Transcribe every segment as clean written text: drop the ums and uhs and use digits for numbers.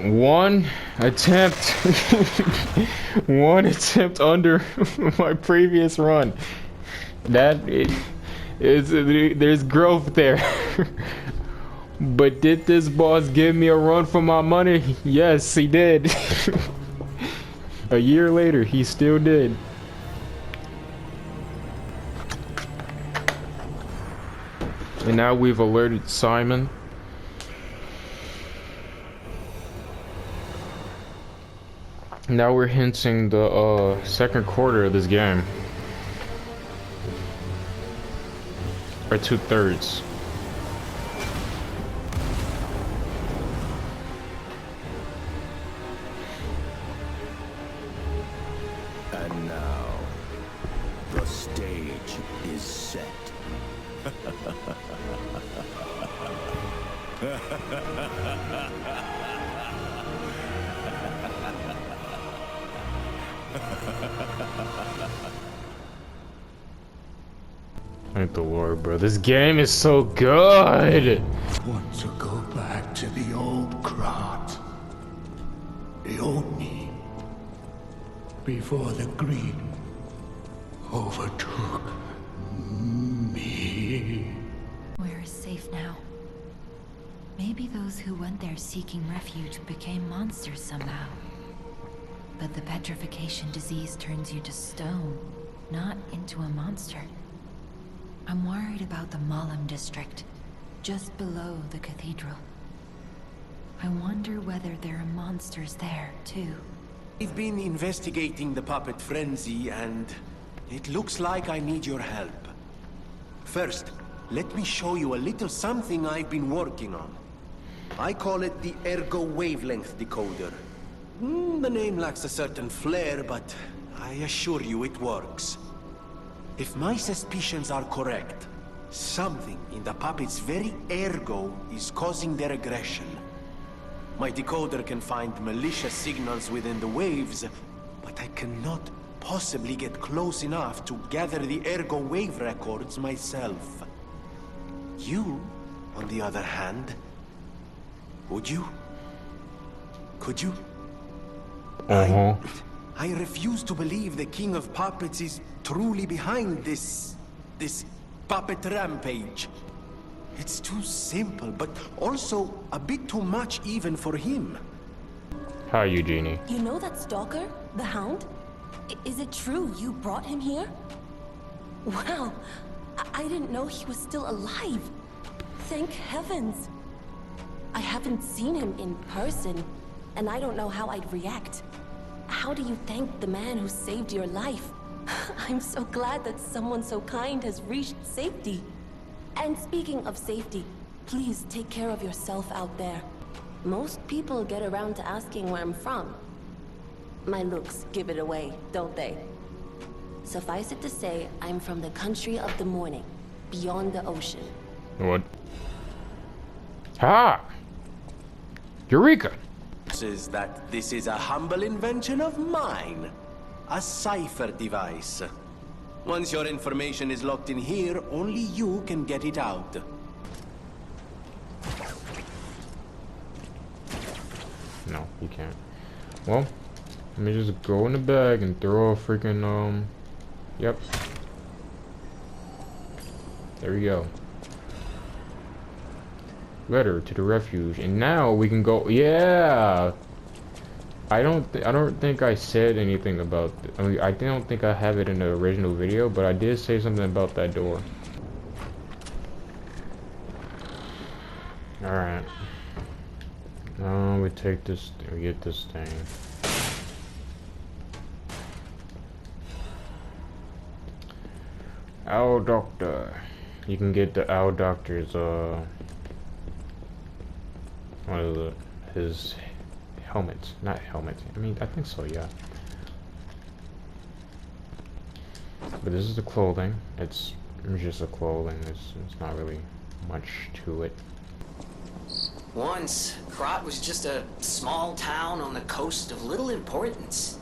One attempt, one attempt under my previous run. There's growth there. But did this boss give me a run for my money? Yes, he did. A year later, he still did. And now we've alerted Simon. Now we're hinting the second quarter of this game. Or 2/3. And now, the stage is set. Thank the Lord, bro. This game is so good. Want to go back to the old Krat. The old me. Before the greed overtook me. Where is safe now? Maybe those who went there seeking refuge became monsters somehow. But the petrification disease turns you to stone, not into a monster. I'm worried about the Malam district, just below the cathedral. I wonder whether there are monsters there, too. I've been investigating the puppet frenzy, and it looks like I need your help. First, let me show you a little something I've been working on. I call it the Ergo Wavelength Decoder. The name lacks a certain flair, but I assure you it works. If my suspicions are correct, something in the puppet's very ergo is causing their aggression. My decoder can find malicious signals within the waves, but I cannot possibly get close enough to gather the ergo wave records myself. You, on the other hand, would you? Could you? I refuse to believe the King of Puppets is truly behind this puppet rampage. It's too simple, but also a bit too much even for him. Hi, Eugenie. You know that stalker? The Hound? Is it true you brought him here? Wow, I didn't know he was still alive. Thank heavens. I haven't seen him in person, and I don't know how I'd react. How do you thank the man who saved your life? I'm so glad that someone so kind has reached safety. And speaking of safety, please take care of yourself out there. Most people get around to asking where I'm from. My looks give it away, don't they? Suffice it to say, I'm from the country of the morning, beyond the ocean. What? Ah! Eureka! Is that this is a humble invention of mine. A cipher device. Once your information is locked in here, only you can get it out. No, you can't. Well, let me just go in the bag and throw a freaking, yep. There we go. Letter to the refuge, and now we can go. Yeah. I don't think I said anything about. I mean, I don't think I have it in the original video, but I did say something about that door. All right. Now we take this. We get this thing. Owl Doctor. You can get the Owl Doctor's what is it? His helmet. Not helmet. I mean, I think so, yeah. But this is the clothing. It's just a clothing. It's not really much to it. Once, Krat was just a small town on the coast of little importance.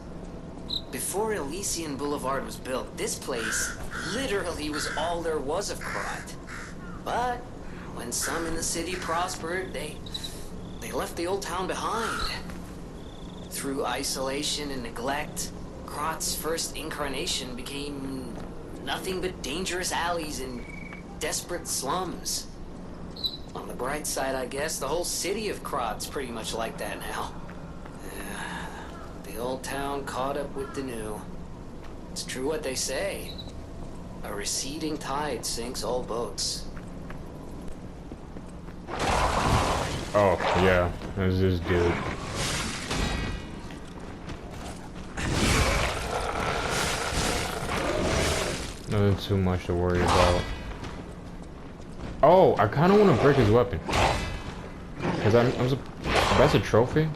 Before Elysian Boulevard was built, this place literally was all there was of Krat. But when some in the city prospered, they They left the old town behind. Through isolation and neglect, Krot's first incarnation became nothing but dangerous alleys and desperate slums. On the bright side, I guess, the whole city of Krot's pretty much like that now. The old town caught up with the new. It's true what they say. A receding tide sinks all boats. Oh, yeah. There's this dude. Nothing too much to worry about. Oh, I kind of want to break his weapon. Because that's a trophy?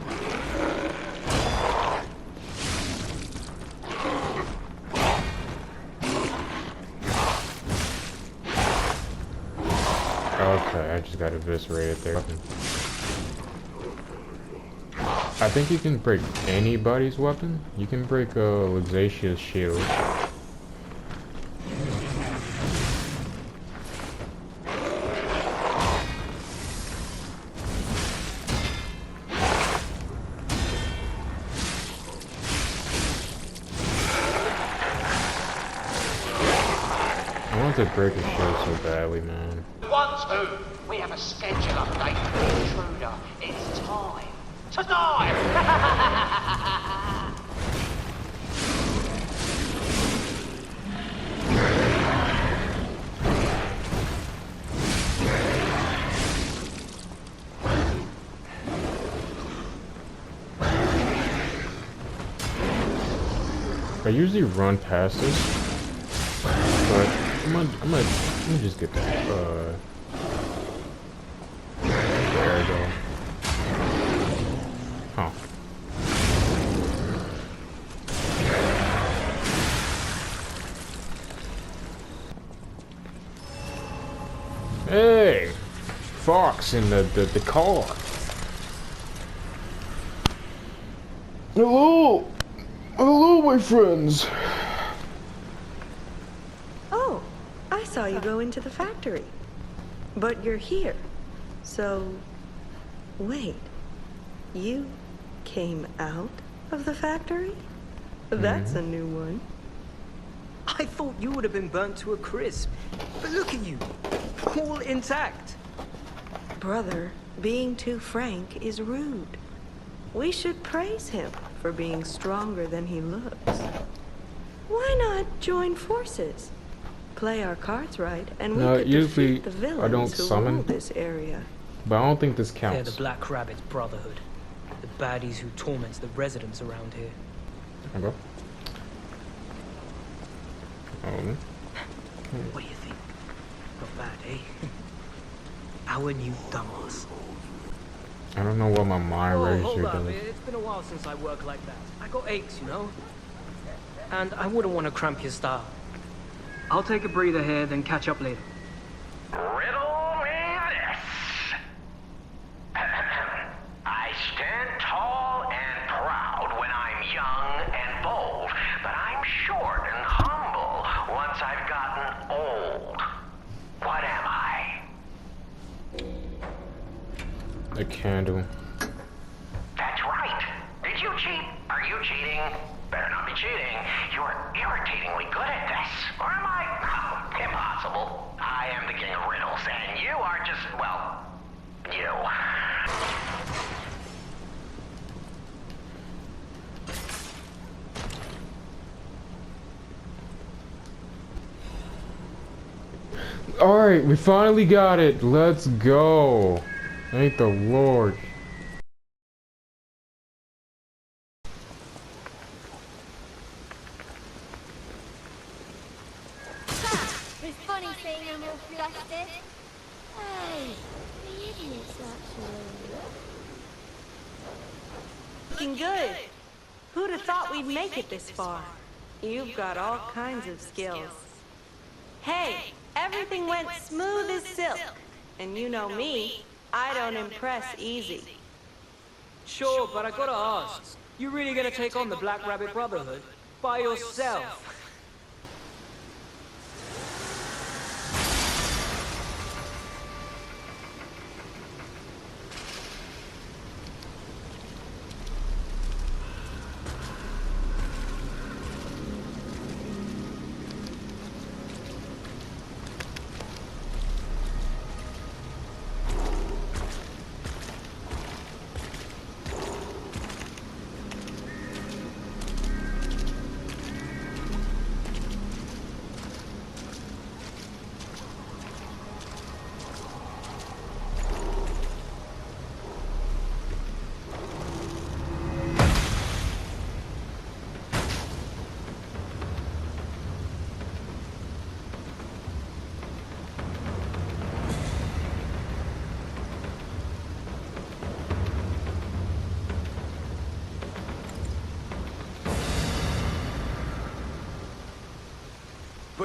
Okay, I just got eviscerated there. I think you can break anybody's weapon. You can break Luxatia's shield. I want to break his shield so badly, man. Once who? We have a schedule update for the intruder. It's time. Tonight! I usually run past this, but I'm gonna just get that. There we go. Huh. Hey, Fox in the car. Hello. Hello, my friends. Oh, I saw you go into the factory. But you're here. So, wait. You came out of the factory? That's a new one. I thought you would have been burnt to a crisp. But look at you, all intact. Brother, being too frank is rude. We should praise him for being stronger than he looks. Why not join forces? Play our cards right, and we could usually defeat the villains I don't who summon rule this area. But I don't think this They're counts. the Black Rabbit Brotherhood. The baddies who torment the residents around here. Okay. What do you think? Not bad, eh? Our new dumbass. I don't know what my mind Hold register up. does. It's been a while since I worked like that. I got aches, you know? And I wouldn't want to cramp your style. I'll take a breather here, then catch up later. Riddle me this. I stand tall and proud when I'm young and bold, but I'm short and humble once I've gotten old. What am I? A candle. That's right. Did you cheat? Are you cheating? Better not be cheating. You're irritatingly good at this. Or am I? Oh, impossible. I am the king of riddles, and you are just, well, you. Alright, we finally got it. Let's go. Thank the Lord. It's funny seeing them all flustered. Hey, the idiots actually. Looking good. Who'd have thought we'd make it this far? You've got all kinds of skills. Hey, everything went smooth as silk. And you know me, I don't impress easy. Sure, but I gotta ask. You really gonna take on the Black Rabbit Brotherhood? By yourself?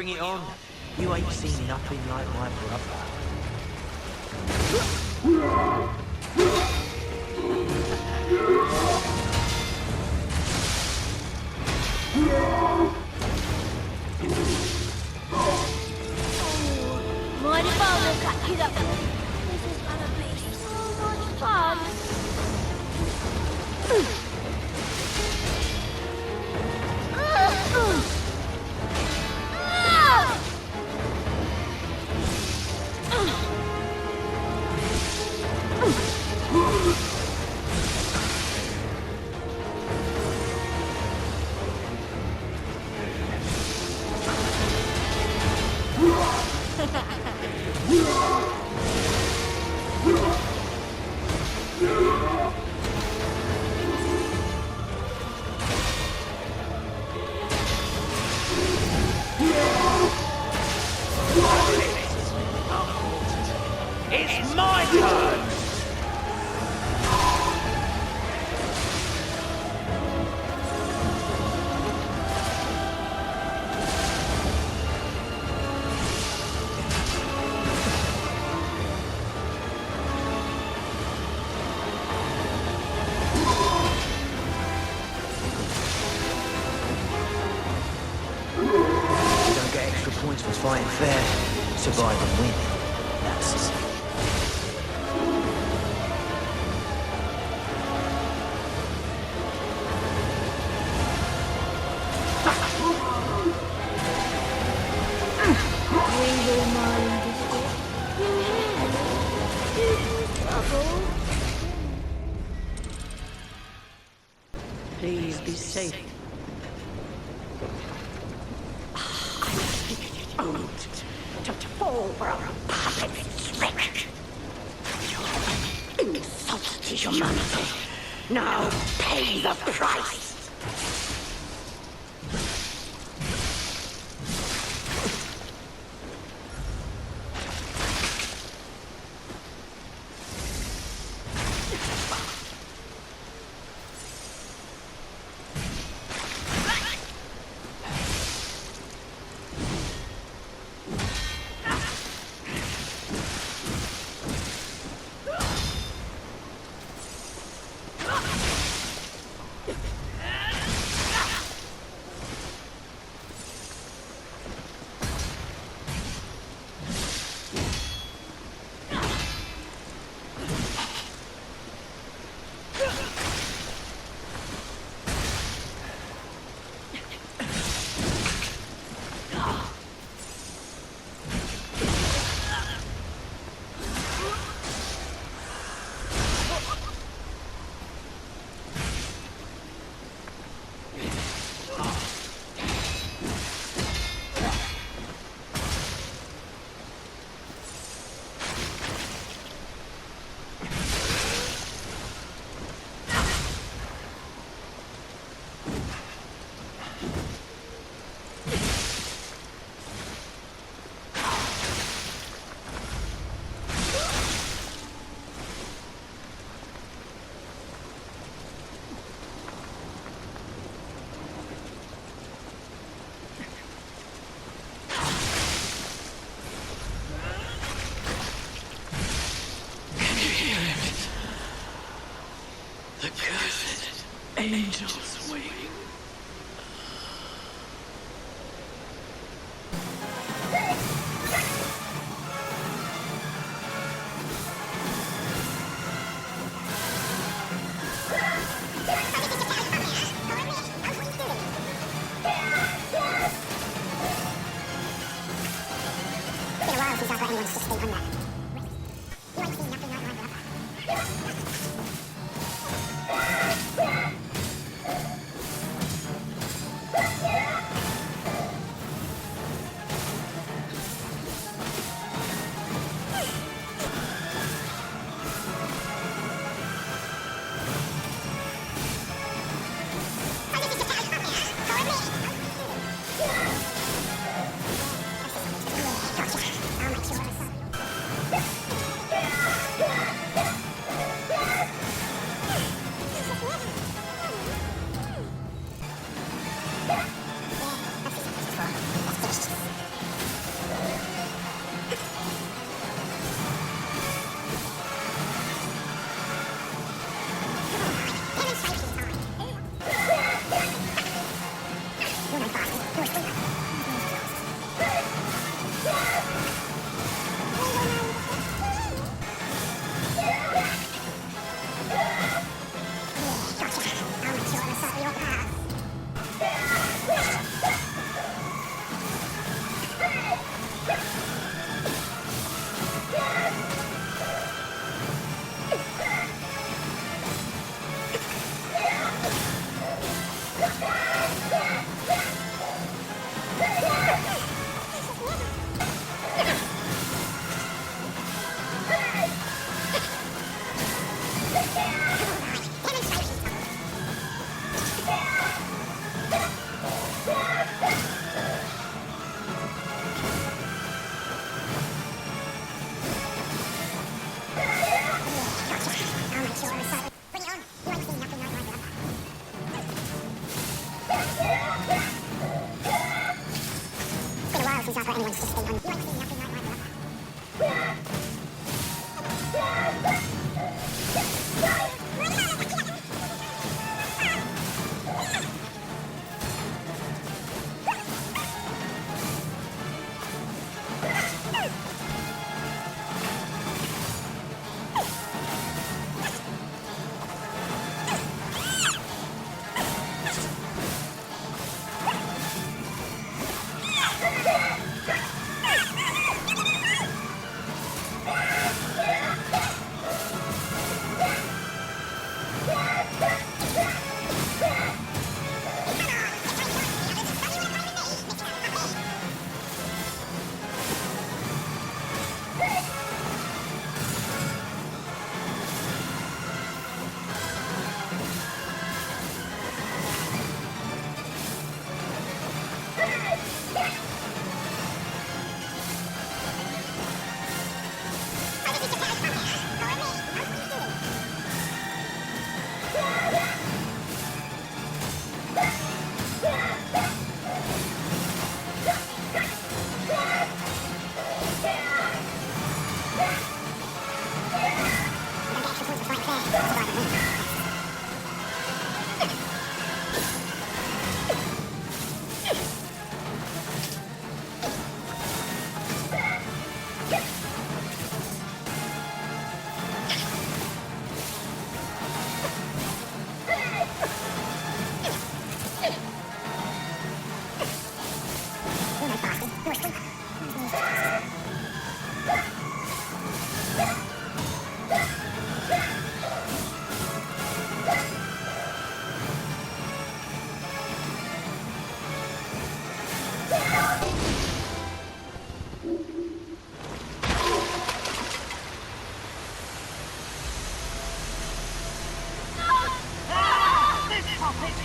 bring it on. You ain't seen nothing like my brother. Mind if I look at you up? This is gonna be so much fun. It's my turn! You don't get extra points for fighting fair. Survive and win. That's it. Rainbow Mine District. Trouble. Please be safe. To fall for a puppet's trick. You insulted humanity. Now pay the price. The cursed angel's wing.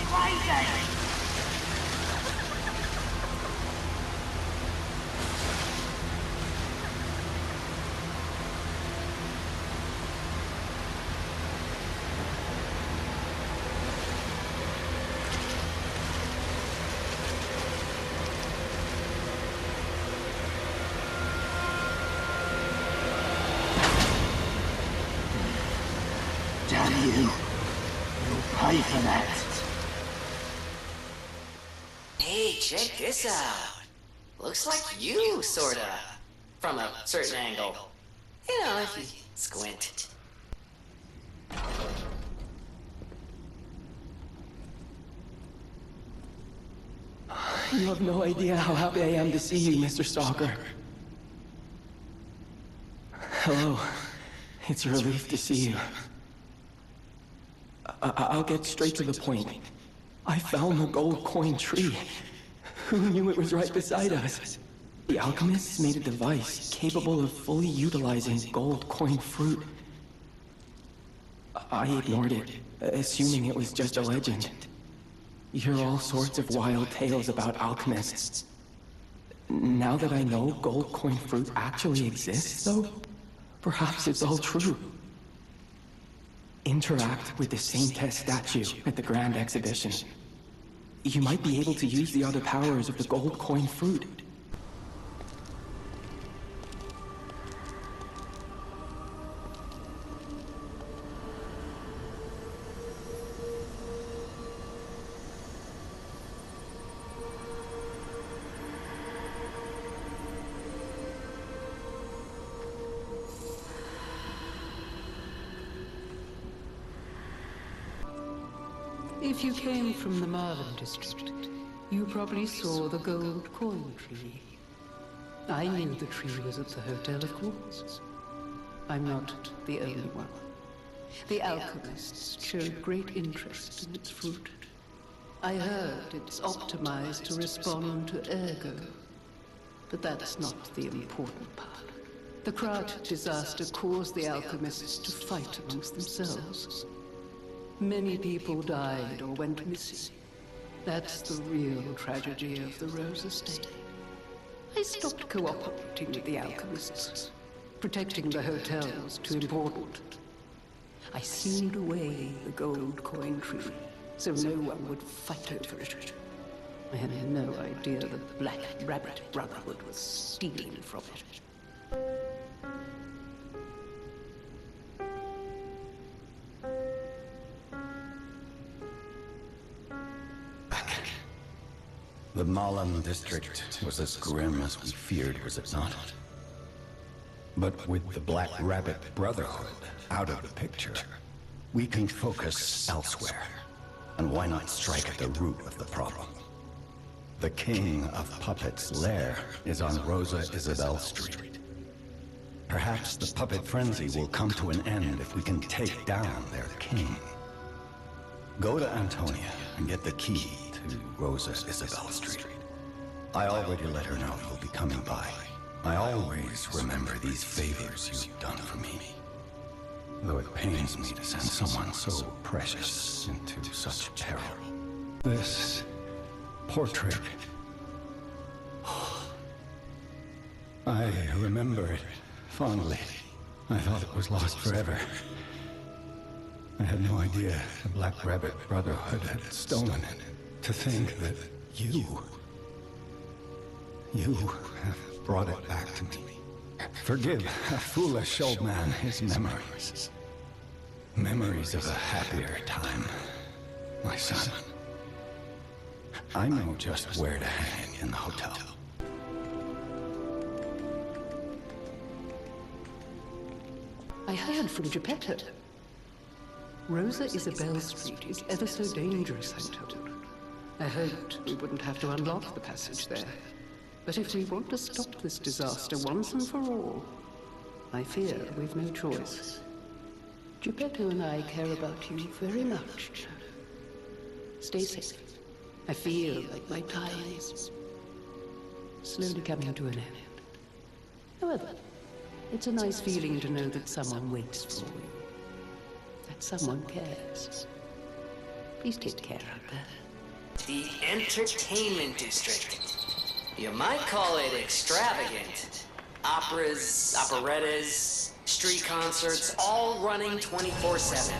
crazy! Damn you. You'll pay for that. Hey, check this out. Looks like you, sorta. From a certain angle. You know, if you squint. You have no idea how happy I am to see you, Mr. Stalker. Hello. It's a relief to see you. I'll get straight to the point. I found the gold coin tree. Who knew it was right beside us? The alchemists made a device capable of fully utilizing gold coin fruit. I ignored it, assuming it was just a legend. You hear all sorts of wild tales about alchemists. Now that I know gold coin fruit actually exists, though, perhaps it's all true. Interact with the Saint Test statue at the Grand Exhibition. You might be able to use the other powers of the gold coin fruit. If you came from the Marvin district, you probably saw the gold coin tree. I knew the tree was at the hotel, of course. I'm not the only one. The alchemists showed great interest in its fruit. I heard it's optimized to respond to ergo. But that's not the important part. The Krat disaster caused the alchemists to fight amongst themselves. Many people died or went missing. That's the real tragedy of the Rose Estate. I stopped cooperating with the alchemists. Protecting the hotel was too important. I sealed away the gold coin tree, so no one would fight over it. I had no idea the Black Rabbit Brotherhood was stealing from it. The Malum district was as grim as we feared, was it not? But with the Black Rabbit Brotherhood out of the picture, we can focus elsewhere. And why not strike at the root of the problem? The King of Puppets' lair is on Rosa Isabel Street. Perhaps the puppet frenzy will come to an end if we can take down their king. Go to Antonia and get the key to Rosa Isabel Street. I already let her know you'll be coming by. I always remember these favors you've done for me. Though it pains me to send someone so precious into such peril. This portrait. I remember it fondly. I thought it was lost forever. I had no idea the Black Rabbit Brotherhood had stolen it. To think that you have brought it back to me. Forgive a foolish old man his memories. Memories of a happier time, my son. I know just where to hang it in the hotel. I heard from Geppetto. Rosa Isabel Street is ever so dangerous, I'm told. I hoped we wouldn't have to unlock the passage there. But if we want to stop this disaster once and for all, I fear we've no choice. Geppetto and I care about you very much. Stay safe. I feel like my time is slowly coming to an end. However, it's a nice feeling to know that someone waits for you. That someone cares. Please take care of her. The entertainment district. You might call it extravagant. Operas, operettas, street concerts, all running 24/7.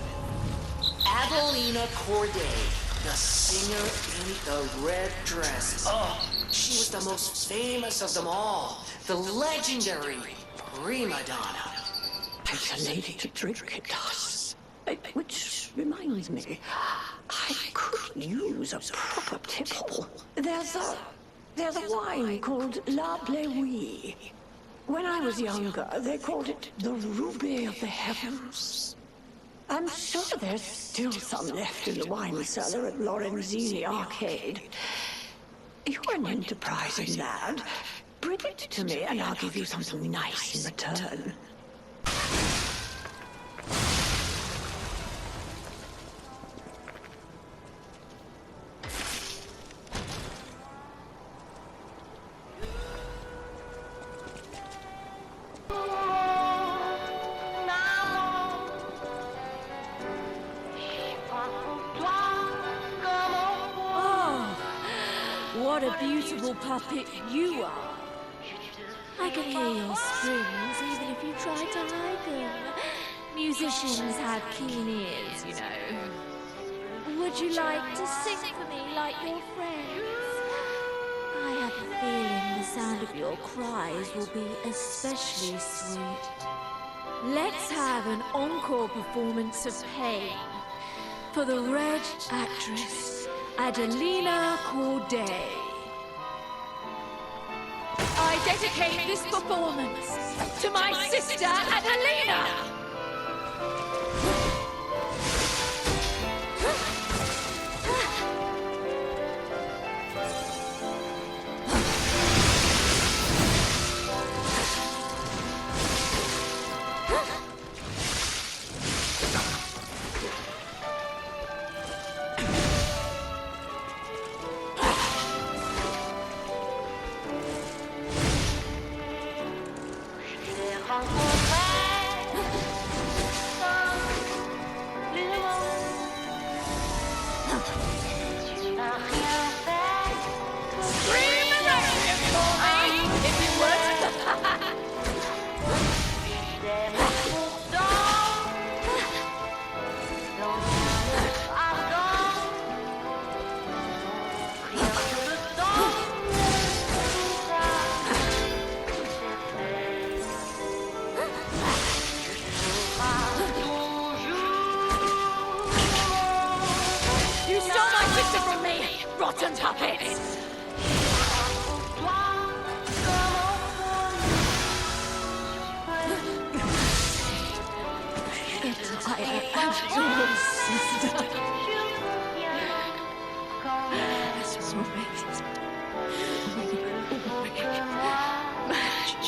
Adelina Corday, the singer in the red dress. Oh, she was the most famous of them all. The legendary prima donna. Takes a lady to drink, it does. Which reminds me, I could use a proper tipple. There's a wine called La Bleuie. When I was younger, they called it the Ruby of the Heavens. I'm sure there's still some left in the wine cellar at Lorenzini Arcade. You're an enterprising lad. Bring it to me and I'll give you something nice in return. What a beautiful puppet you are. I can hear your springs even if you try to hide them. Musicians have keen ears, you know. Would you like to sing for me like your friends? I have a feeling the sound of your cries will be especially sweet. Let's have an encore performance of Pain for the Red actress, Adelina Corday. I dedicate this performance to my sister, Adelina! Rotten puppets! I am your sister. That's right. Match.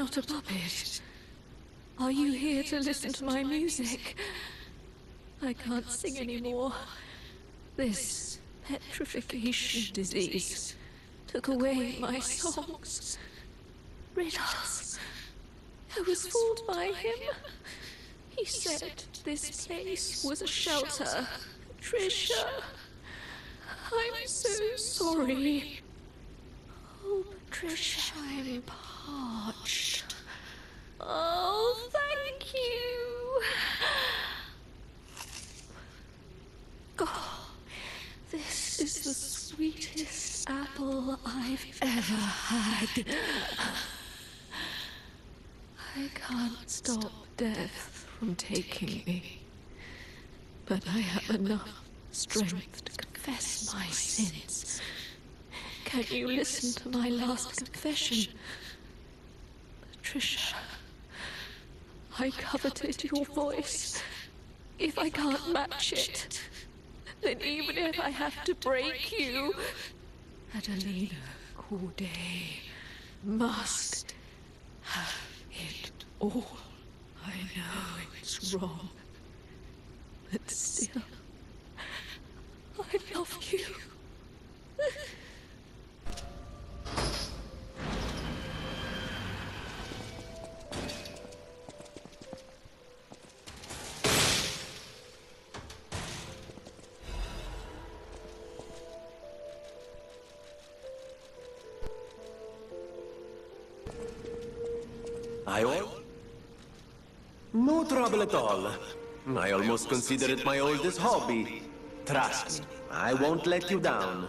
not a puppet. Are you here to listen to my music? I can't sing anymore. This petrification disease took away my songs. Riddles. I was fooled by him. He said this place was a shelter. Patricia, I'm so sorry. Oh, Patricia, I'm parched. Oh, thank you. Oh, this is the sweetest apple I've ever had. I can't stop death from taking me, but I have enough strength to confess my sins. Can you listen to my last confession? Patricia, I coveted your voice. If I can't match it, then even if I have to break you, Adelina Corday must have it all. I know it's wrong, but still, I love you. Awhile? No trouble at all. I almost consider it my oldest hobby. Trust me, I won't let you down.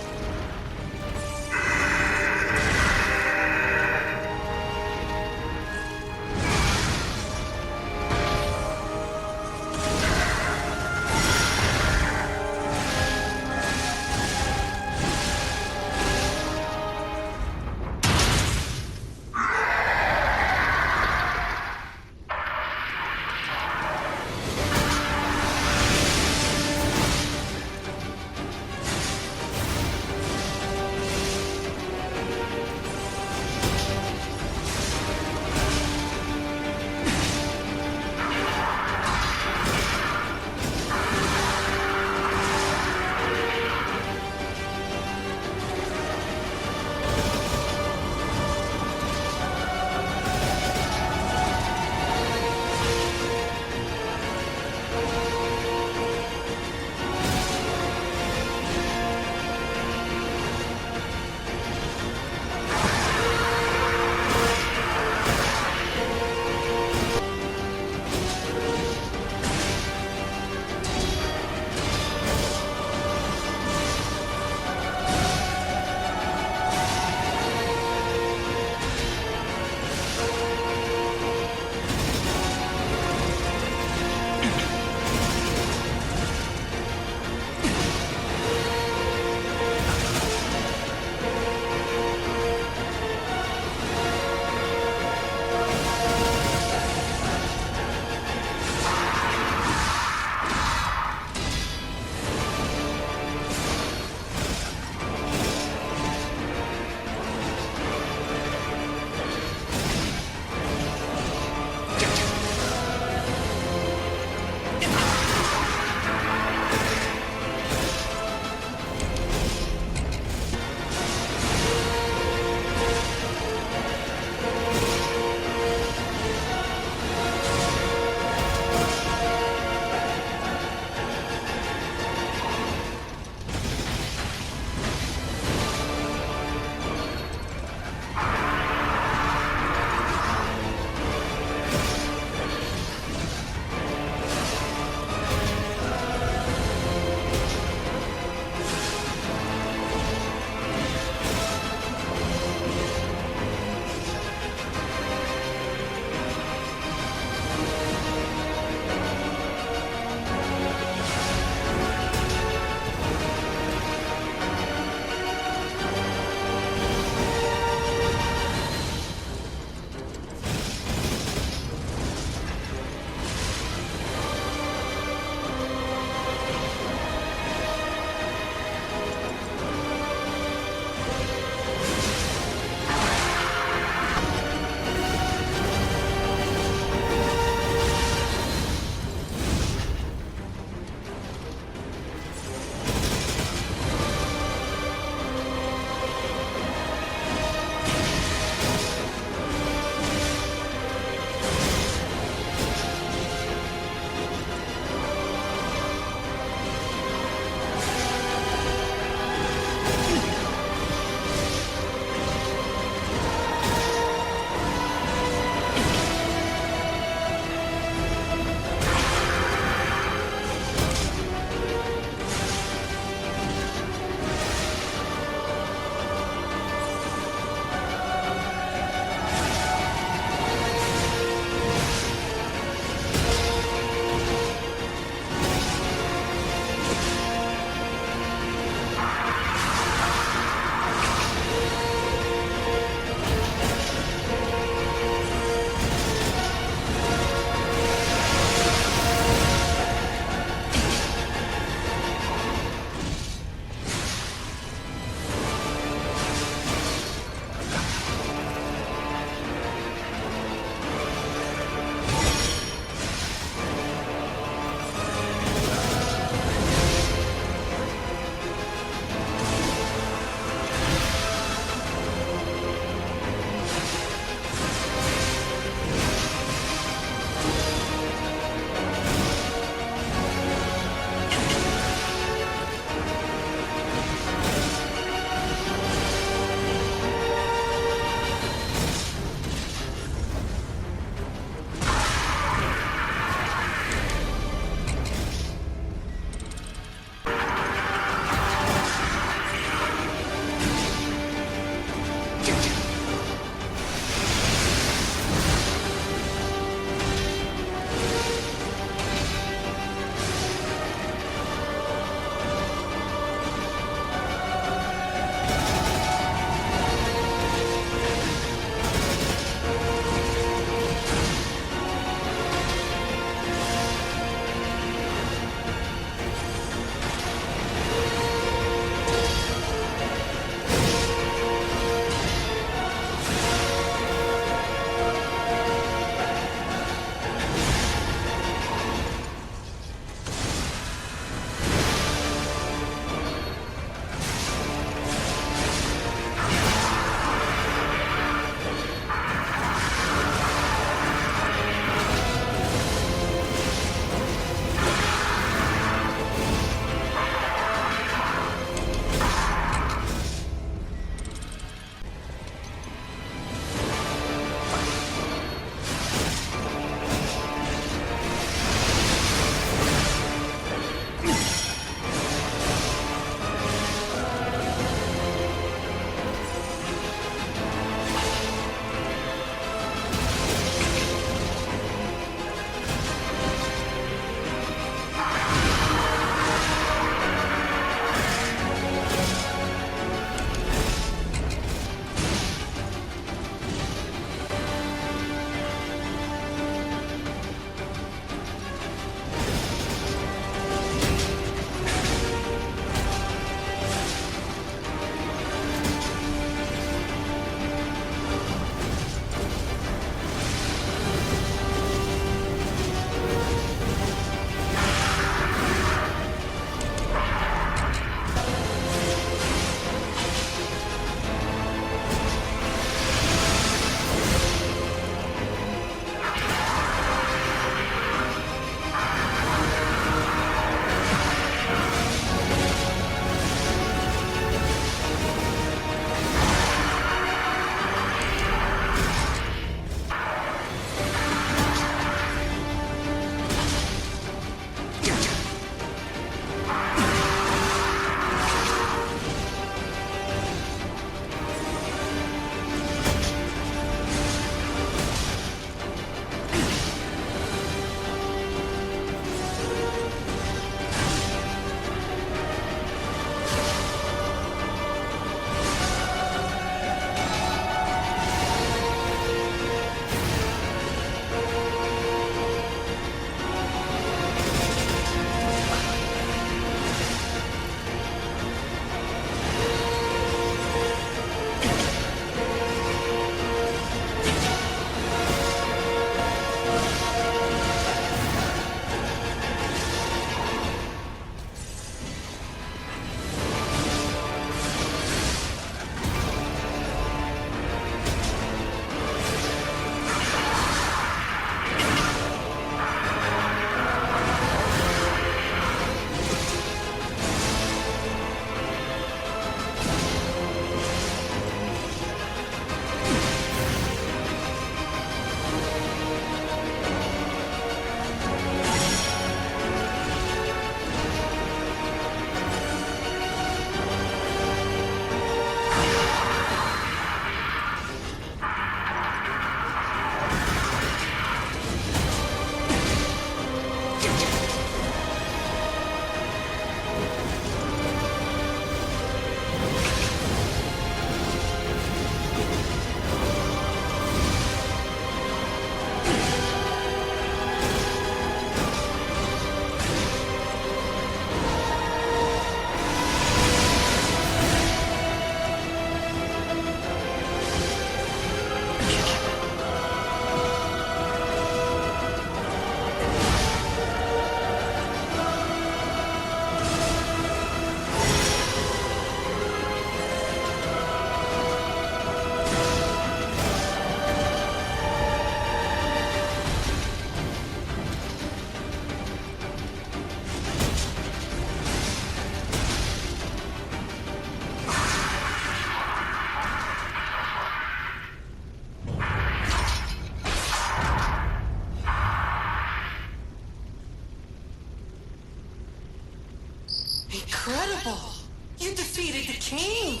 defeated the king!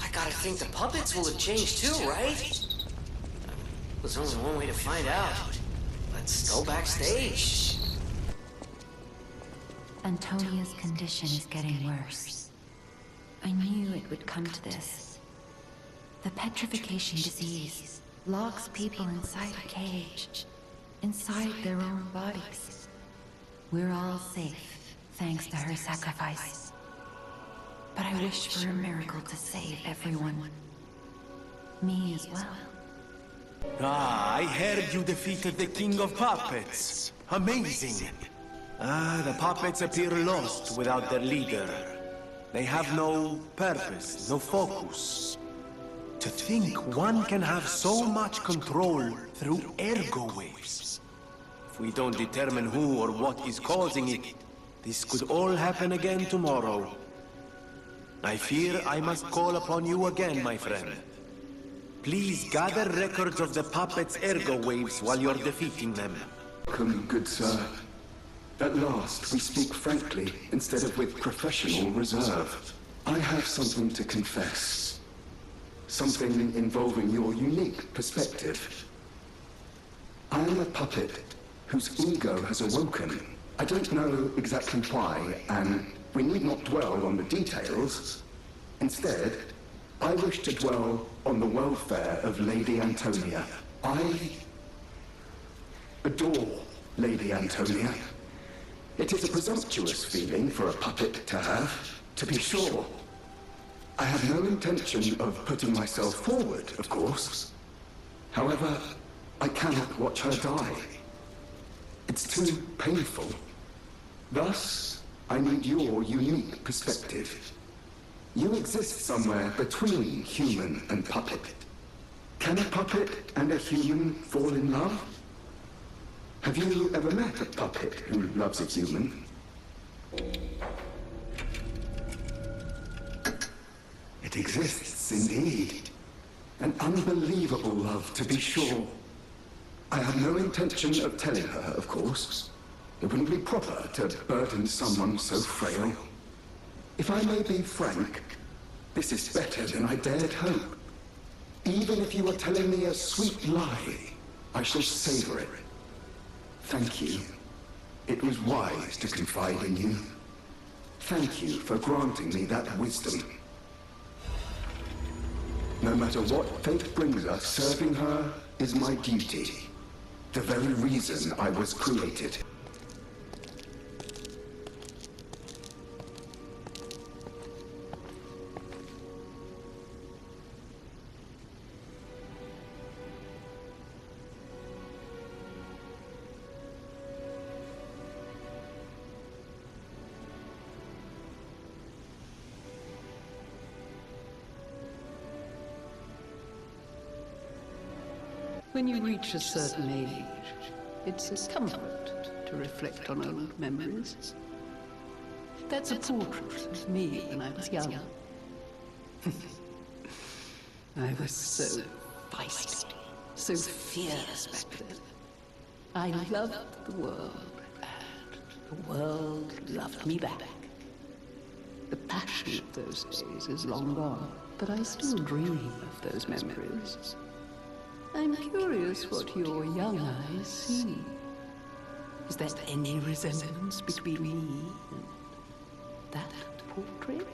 I gotta think the puppets will have changed too, right? There's only one way to find out. Let's go backstage. Antonia's condition is getting worse. I knew it would come to this. The petrification disease locks people inside a cage, inside their own bodies. We're all safe, thanks to her sacrifice. But I wish for a miracle to save everyone. Me as well. Ah, I heard you defeated the King of Puppets. Amazing. Ah, the puppets appear lost without their leader. They have no purpose, no focus. To think one can have so much control through ergo waves. If we don't determine who or what is causing it, this could all happen again tomorrow. I fear I must call upon you again, my friend. Please gather records of the puppets' ergo waves while you're defeating them. Welcome, good sir. At last, we speak frankly, instead of with professional reserve. I have something to confess. Something involving your unique perspective. I am a puppet whose ego has awoken. I don't know exactly why, and we need not dwell on the details. Instead, I wish to dwell on the welfare of Lady Antonia. I adore Lady Antonia. It is a presumptuous feeling for a puppet to have, to be sure. I have no intention of putting myself forward, of course. However, I cannot watch her die. It's too painful. Thus, I need your unique perspective. You exist somewhere between human and puppet. Can a puppet and a human fall in love? Have you ever met a puppet who loves a human? It exists indeed. An unbelievable love, to be sure. I have no intention of telling her, of course. It wouldn't be proper to burden someone so frail. If I may be frank, this is better than I dared hope. Even if you are telling me a sweet lie, I shall savor it. Thank you. It was wise to confide in you. Thank you for granting me that wisdom. No matter what fate brings us, serving her is my duty. The very reason I was created. When you reach a certain age, it's a comfort to reflect on old memories. That's a portrait of me when I was young. I was so feisty, so fierce back then. I loved the world, and the world loved me back. The passion of those days is long gone, but I still dream of those memories. I'm curious what your young eyes see. Is there any resemblance between me and that portrait?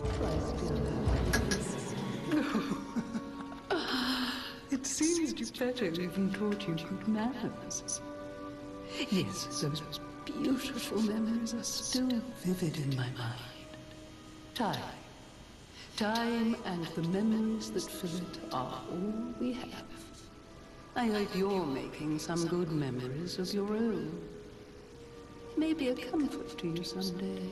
Do I still have It seems Geppetto even taught you good manners. Yes, those beautiful memories are still vivid in my mind. Time and the memories that fill it are all we have. I hope you're making some good memories of your own. May be a comfort to you someday.